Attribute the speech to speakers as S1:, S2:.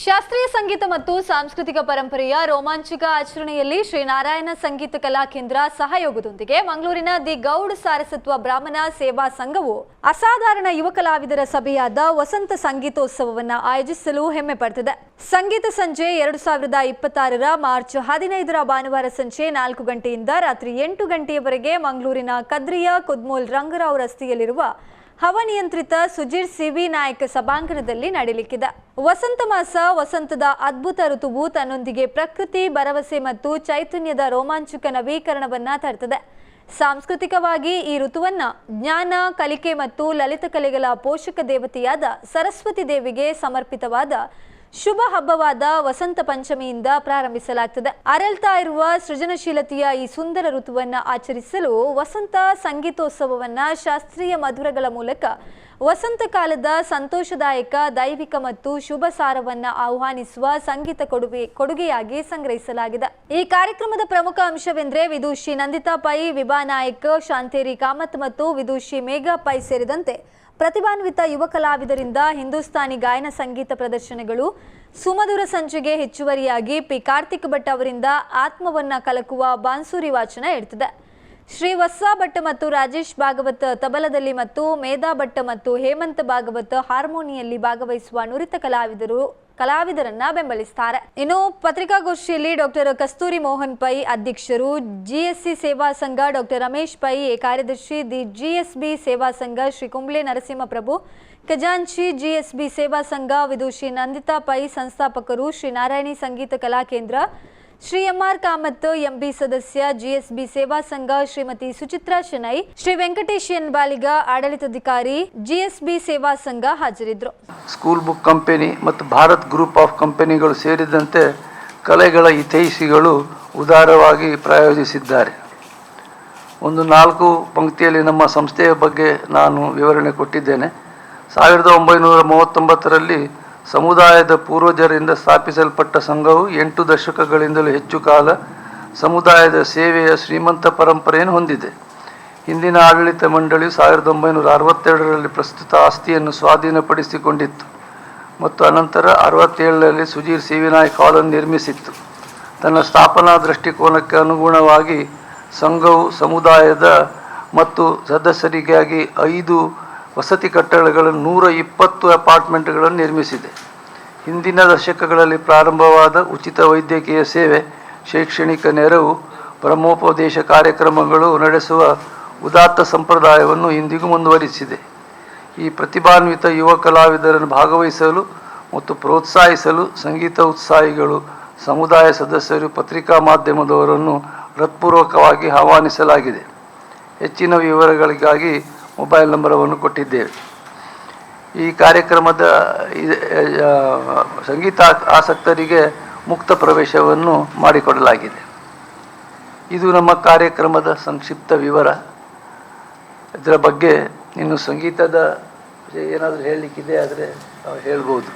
S1: ಶಾಸ್ತ್ರೀಯ ಸಂಗೀತ ಮತ್ತು ಸಾಂಸ್ಕೃತಿಕ ಪರಂಪರೆಯ ರೋಮಾಂಚಕ ಆಚರಣೆಯಲ್ಲಿ ಶ್ರೀನಾರಾಯಣ ಸಂಗೀತ ಕಲಾ ಕೇಂದ್ರ ಸಹಯೋಗದೊಂದಿಗೆ ಮಂಗಳೂರಿನ ದಿ ಗೌಡ್ ಸಾರಸತ್ವ ಬ್ರಾಹ್ಮಣ ಸೇವಾ ಸಂಘವು ಅಸಾಧಾರಣ ಯುವ ಕಲಾವಿದರ ಸಭೆಯಾದ ವಸಂತ ಸಂಗೀತೋತ್ಸವವನ್ನು ಆಯೋಜಿಸಲು ಹೆಮ್ಮೆ ಪಡುತ್ತಿದೆ. ಸಂಗೀತ ಸಂಜೆ 2026ರ ಮಾರ್ಚ್ 15ರ ಭಾನುವಾರ ಸಂಜೆ 4 ಗಂಟೆಯಿಂದ ರಾತ್ರಿ 8 ಗಂಟೆಯವರೆಗೆ ಮಂಗಳೂರಿನ ಕದ್ರಿಯ ಕುದ್ಮೋಲ್ ರಂಗರಾವ್ ರಸ್ತೆಯಲ್ಲಿರುವ ಹವಾನಿಯಂತ್ರಿತ ಸುಜೀರ್ ಸಿವಿ ನಾಯಕ್ ಸಭಾಂಗಣದಲ್ಲಿ ನಡೆಯಲಿಕ್ಕಿದೆ. ವಸಂತ ಮಾಸ ವಸಂತದ ಅದ್ಭುತ ಋತುವು ತನ್ನೊಂದಿಗೆ ಪ್ರಕೃತಿ, ಭರವಸೆ ಮತ್ತು ಚೈತನ್ಯದ ರೋಮಾಂಚಕ ನವೀಕರಣವನ್ನ ತರುತ್ತದೆ. ಸಾಂಸ್ಕೃತಿಕವಾಗಿ ಈ ಋತುವನ್ನ ಜ್ಞಾನ, ಕಲಿಕೆ ಮತ್ತು ಲಲಿತ ಕಲೆಗಳ ಪೋಷಕ ದೇವತೆಯಾದ ಸರಸ್ವತಿ ದೇವಿಗೆ ಸಮರ್ಪಿತವಾದ ಶುಭ ಹಬ್ಬವಾದ ವಸಂತ ಪಂಚಮಿಯಿಂದ ಪ್ರಾರಂಭಿಸಲಾಗುತ್ತದೆ. ಅರಳ್ತಾ ಇರುವ ಸೃಜನಶೀಲತೆಯ ಈ ಸುಂದರ ಋತುವನ್ನು ಆಚರಿಸಲು ವಸಂತ ಸಂಗೀತೋತ್ಸವವನ್ನ ಶಾಸ್ತ್ರೀಯ ಮಧುರಗಳ ಮೂಲಕ ವಸಂತ ಕಾಲದ ಸಂತೋಷದಾಯಕ, ದೈವಿಕ ಮತ್ತು ಶುಭ ಸಾರವನ್ನು ಆಹ್ವಾನಿಸುವ ಸಂಗೀತ ಕೊಡುಗೆಯಾಗಿ ಸಂಗ್ರಹಿಸಲಾಗಿದೆ. ಈ ಕಾರ್ಯಕ್ರಮದ ಪ್ರಮುಖ ಅಂಶವೆಂದರೆ ವಿದುಷಿ ನಂದಿತಾ ಪೈ, ವಿಭಾ ನಾಯಕ್, ಶಾಂತೇರಿ ಕಾಮತ್ ಮತ್ತು ವಿದುಷಿ ಮೇಘಾ ಪೈ ಸೇರಿದಂತೆ ಪ್ರತಿಭಾನ್ವಿತ ಯುವ ಕಲಾವಿದರಿಂದ ಹಿಂದೂಸ್ತಾನಿ ಗಾಯನ ಸಂಗೀತ ಪ್ರದರ್ಶನಗಳು, ಸುಮಧುರ ಸಂಜೆಗೆ ಹೆಚ್ಚುವರಿಯಾಗಿ ಪಿ ಕಾರ್ತಿಕ್ ಭಟ್ ಅವರಿಂದ ಆತ್ಮವನ್ನ ಕಲಕುವ ಬಾನ್ಸೂರಿ ವಾಚನ ಇರುತ್ತದೆ. ಶ್ರೀ ವತ್ಸ ಭಟ್ ಮತ್ತು ರಾಜೇಶ್ ಭಾಗವತ್ ತಬಲದಲ್ಲಿ ಮತ್ತು ಮೇಧಾ ಭಟ್ ಮತ್ತು ಹೇಮಂತ್ ಭಾಗವತ್ ಹಾರ್ಮೋನಿಯಲ್ಲಿ ಭಾಗವಹಿಸುವ ನುರಿತ ಕಲಾವಿದರನ್ನ ಬೆಂಬಲಿಸುತ್ತಾರೆ. ಇನ್ನು ಪತ್ರಿಕಾಗೋಷ್ಠಿಯಲ್ಲಿ ಡಾಕ್ಟರ್ ಕಸ್ತೂರಿ ಮೋಹನ್ ಪೈ ಅಧ್ಯಕ್ಷರು, ಜಿಎಸ್ಸಿ ಸೇವಾ ಸಂಘ ಡಾಕ್ಟರ್ ರಮೇಶ್ ಪೈ ಕಾರ್ಯದರ್ಶಿ, ದಿ ಜಿಎಸ್ಬಿ ಸೇವಾ ಸಂಘ ಶ್ರೀ ಕುಂಬ್ಳೆ ನರಸಿಂಹಪ್ರಭು ಖಜಾಂಚಿ, ಜಿಎಸ್ಬಿ ಸೇವಾ ಸಂಘ ವಿದುಷಿ ನಂದಿತಾ ಪೈ ಸಂಸ್ಥಾಪಕರು, ಶ್ರೀ ನಾರಾಯಣಿ ಸಂಗೀತ ಕಲಾ ಕೇಂದ್ರ, ಶ್ರೀ ಎಂಆರ್ ಕಾಮತ್ ಎಂಬಿ ಸದಸ್ಯ, ಜಿಎಸ್ಬಿ ಸೇವಾ ಸಂಘ ಶ್ರೀಮತಿ ಸುಚಿತ್ರಾ ಶೆಣೈ, ಶ್ರೀ ವೆಂಕಟೇಶ್ ಎನ್ ಬಾಲಿಗ ಆಡಳಿತಾಧಿಕಾರಿ, ಜಿಎಸ್ಬಿ ಸೇವಾ ಸಂಘ ಹಾಜರಿದ್ದರು.
S2: ಸ್ಕೂಲ್ ಬುಕ್ ಕಂಪನಿ ಮತ್ತು ಭಾರತ್ ಗ್ರೂಪ್ ಆಫ್ ಕಂಪನಿಗಳು ಸೇರಿದಂತೆ ಕಲೆಗಳ ಹಿತೈಷಿಗಳು ಉದಾರವಾಗಿ ಪ್ರಾಯೋಜಿಸಿದ್ದಾರೆ. ಒಂದು 4 ಪಂಕ್ತಿಯಲ್ಲಿ ನಮ್ಮ ಸಂಸ್ಥೆಯ ಬಗ್ಗೆ ನಾನು ವಿವರಣೆ ಕೊಟ್ಟಿದ್ದೇನೆ. 1939ರಲ್ಲಿ ಸಮುದಾಯದ ಪೂರ್ವಜರಿಂದ ಸ್ಥಾಪಿಸಲ್ಪಟ್ಟ ಸಂಘವು 8 ದಶಕಗಳಿಂದಲೂ ಹೆಚ್ಚು ಕಾಲ ಸಮುದಾಯದ ಸೇವೆಯ ಶ್ರೀಮಂತ ಪರಂಪರೆಯನ್ನು ಹೊಂದಿದೆ. ಹಿಂದಿನ ಆಡಳಿತ ಮಂಡಳಿಯು 1962ರಲ್ಲಿ ಪ್ರಸ್ತುತ ಆಸ್ತಿಯನ್ನು ಸ್ವಾಧೀನಪಡಿಸಿಕೊಂಡಿತ್ತು ಮತ್ತು ಅನಂತರ 67ರಲ್ಲಿ ಸುಜೀರ್ ಸಿವಿನಾಯಕ್ ಹಾಲನ್ನು ನಿರ್ಮಿಸಿತ್ತು. ತನ್ನ ಸ್ಥಾಪನಾ ದೃಷ್ಟಿಕೋನಕ್ಕೆ ಅನುಗುಣವಾಗಿ ಸಂಘವು ಸಮುದಾಯದ ಮತ್ತು ಸದಸ್ಯರಿಗಾಗಿ 5 ವಸತಿ ಕಟ್ಟಡಗಳನ್ನು 120 ಅಪಾರ್ಟ್ಮೆಂಟ್ಗಳನ್ನು ನಿರ್ಮಿಸಿದೆ. ಹಿಂದಿನ ದಶಕಗಳಲ್ಲಿ ಪ್ರಾರಂಭವಾದ ಉಚಿತ ವೈದ್ಯಕೀಯ ಸೇವೆ, ಶೈಕ್ಷಣಿಕ ನೆರವು, ಬ್ರಹ್ಮೋಪದೇಶ ಕಾರ್ಯಕ್ರಮಗಳು ನಡೆಸುವ ಉದಾತ್ತ ಸಂಪ್ರದಾಯವನ್ನು ಇಂದಿಗೂ ಮುಂದುವರಿಸಿದೆ. ಈ ಪ್ರತಿಭಾನ್ವಿತ ಯುವ ಕಲಾವಿದರನ್ನು ಭಾಗವಹಿಸಲು ಮತ್ತು ಪ್ರೋತ್ಸಾಹಿಸಲು ಸಂಗೀತ ಉತ್ಸಾಹಿಗಳು, ಸಮುದಾಯ ಸದಸ್ಯರು, ಪತ್ರಿಕಾ ಮಾಧ್ಯಮದವರನ್ನು ಹೃತ್ಪೂರ್ವಕವಾಗಿ ಆಹ್ವಾನಿಸಲಾಗಿದೆ. ಹೆಚ್ಚಿನ ವಿವರಗಳಿಗಾಗಿ ಮೊಬೈಲ್ ನಂಬರವನ್ನು ಕೊಟ್ಟಿದ್ದೇವೆ. ಈ ಕಾರ್ಯಕ್ರಮದ ಸಂಗೀತ ಆಸಕ್ತರಿಗೆ ಮುಕ್ತ ಪ್ರವೇಶವನ್ನು ಮಾಡಿಕೊಡಲಾಗಿದೆ. ಇದು ನಮ್ಮ ಕಾರ್ಯಕ್ರಮದ ಸಂಕ್ಷಿಪ್ತ ವಿವರ. ಇದರ ಬಗ್ಗೆ ಇನ್ನು ಸಂಗೀತದ ಏನಾದರೂ ಹೇಳಲಿಕ್ಕಿದೆ ಆದರೆ ಹೇಳ್ಬೋದು.